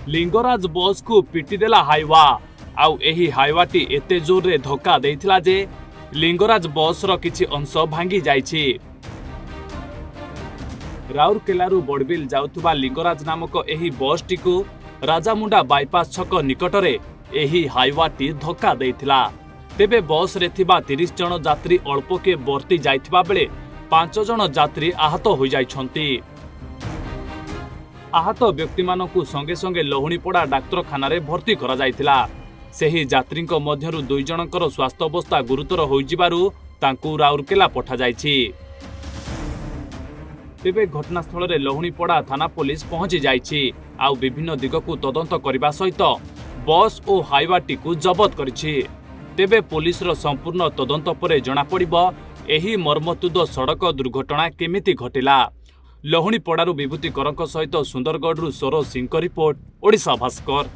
लिंगराज बस को पिटी देला हाइवा आउ एही हाइवाटी एते जोर रे धक्का देइथिला जे लिंगराज बस रो किछि अंश भांगी जाइछि। राउरकेलारू बड़बिल जाउथुबा लिंगराज नामक एही बस टी को राजामुंडा बाईपास छक निकटरे एही हाइवाटी धक्का देइथिला। तेबे बस रे थिबा 30 जन यात्री अल्पके बर्ती जाइथिबा बेले 5 जन यात्री आहत हो जाइछंती। आहत व्यक्ति मानकु संगे संगे लहुणीपड़ा डाक्तरखाना रे भर्ती करा जाइथिला। सेही यात्रींको मध्यरु 2 जनकर स्वास्थ्य अवस्था गुरुतर होइजिबारु तांकु राउरकेला पठा जाइछि। तेबे घटनास्थल रे लहुणीपड़ा थाना पुलिस पहुंची जाइछि आउ विभिन्न दिगकु तदंत करबा सहित बस और हाइवाटी को जबत करिछि। तेबे पुलिस रो संपूर्ण तदंत परे जणा पड़िबो एही मर्मतुद सड़क दुर्घटना केमिति घटिला। लहुणीपड़ारू विभूति करक सहित सुंदरगढ़ सरोज सिंह रिपोर्ट, ओडिशा भास्कर।